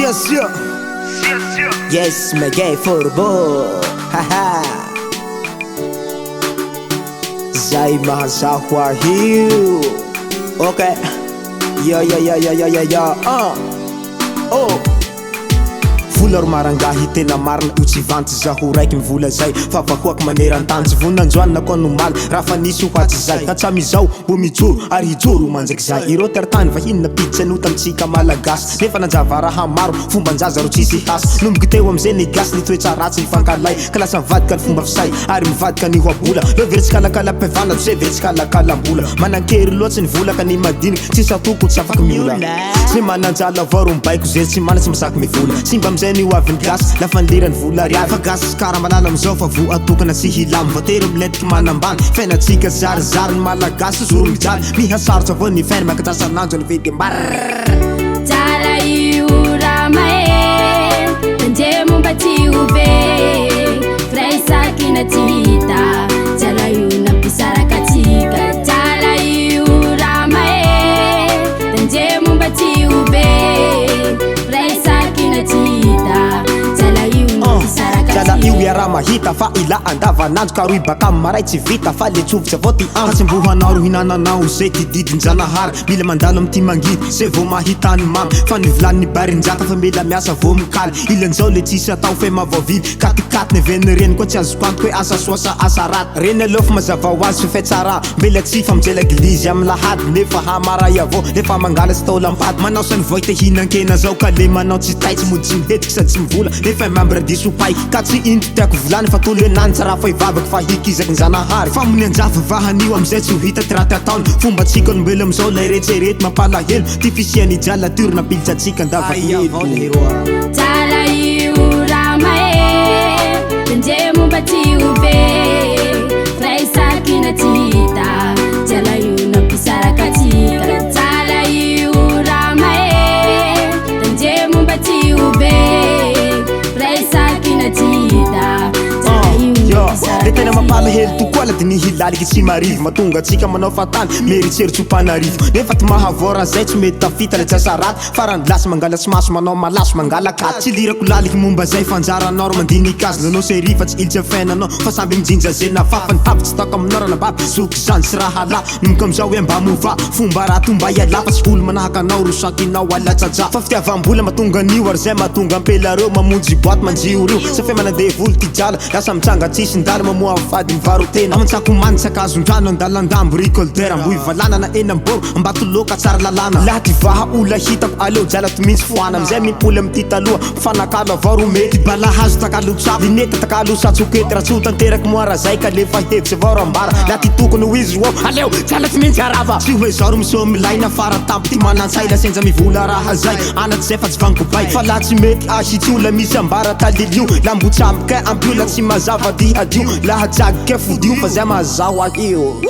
Sia. Yes, my gay football. Haha. Zay mahazaho ahio. Okay. Yeah. Oh. Volar marangahy tena marina io tsy vanty zaho raiky mivola zay fa vakoaky maneran-tany vonandroanina koa nomaly raha fa nisy hoatsy zay katsamizao mbo mijoro ary hijoro manjaky zay ireo teratany vahinina pizza no tamitsika malagasy nefa nanjava raha maro fomban-jaza ro tsisy hasy nomboky teo amizay ny gasy ny toetra ratsy ny fankalay ka lasa mivadika ny fomba fisay ary mivadika ny hoabola reo veritsy kalakala pevana zay veritsy kalakalambola manankery loatsy ny volaka ny madiniky tsisy atoko tsy afaky miola tsy mananjala avao ro mibaiko zay tsy mana tsy masaky mivola simba amizay ny hoavy ny gasy lafa nilirany vola riavy fa gasy kara malala amizao fa vo atokana tsy hilamy vatery milentiky manambany fiainatsika zarizary ny malagasy zoro mijaly mihasarotsy avao ny fiaina makatsasananjo ny vedy Jala io ramae Tandemo mba ty ube Fraisaki na tita Jala io nampisaraka tsika Jala io ramae Tandemo mba ty ube Fraisaki na tita Jala io nampisaraka Jala io iara mahita fa ila andavanandro ka roy baka maray tsy vita fa le tsofotsy avao ty hatsimbohanao ro hinananao zay ty didin-janahary mila mandalo amty mangidy zay vo mahitany mamy fa nivolany barinjaka fa mila miasa vo mikaly ilan'izao le tsisy atao fe mavavily katikaty neveny reny koa tsy azoko antoka hoe asa soasa asa raty reny aloha fa mazava ho azy fe tsara mbela tsy fa mijela eglizy amy lahady nefa hamaray avao nefa mangala sy tao lampady manao sany voity hinan-kena zao ka le manao tsy tay tsy mody tsy mihetiky sady tsy mivola nefa mambradiso pay ka tsy ino tiako volany fa tolo enany tsara fa ivavaky fa hikizaky ny zanahary fa mony anjava vahanio amizay tsy ho hita ty raty ataony fomba tsika olombelo amizao lay retserety mampalahelo ty fisiany jala tory nampilitsatsika andavaelo Jala io ramae Tandemo mba ty ube Fraisaki na tita Jala io nampisaraka tsika Jala io ramae Tandemo mba ty ube Fraisaki na tita le tena mampalahelo tokoa la diny hilaliky tsy marivo matonga atsika manao fatany meritsery panarivo nefa ty mahavora zay tsy mety tafita le tsasa raty farany lasy mangala tsy maso manao malaso mangala katy tsy lirako laliky momba zay fanjaranao ro mandiniky azy nanao serifa tsy ilitsy afainanao fa samby mijinja zay nafafany tapy tsy taoko aminao ranababy zoky zany tsy raha la nomboka amizao hoe mba mova fomba raha tomba iala fa tsy olo manahaka anao ro sakinao alatsaja fa fitiavam-bola matonga anio ary zay matonga ampelareo mamonjy boaty manjio reo sa fe manandeha volo ty jala lasa mitsanga tsisy ndala mamoa fady mivarotena amantsako manitsy akazondrano andalandambo rikoltera mbo ivalana na enamboro ambatoloka tsara lalana laha ty vaha ola hitako aleo jala ty mintsy foana amizay mimpoly amty taloha fanakalo avao ro mety balahazo takalo tsabo lineta takalo satsokety raha tsy tanteraky moara zay ka lefa hevitsy avao ro ambara laha ty tokony ho izy ao aleo jala ty mintsy arava tsy hoe zao ro miseho milaina fara tampo ty manansay la senja mivola raha zay anaty zay fa tsy vankobay fa laha tsy mety asitsy ola misy ambara talilio la mbo tsamboke ampio la tsy mazava ty adio laha jagy ke fodio fa zay mahazaho ahio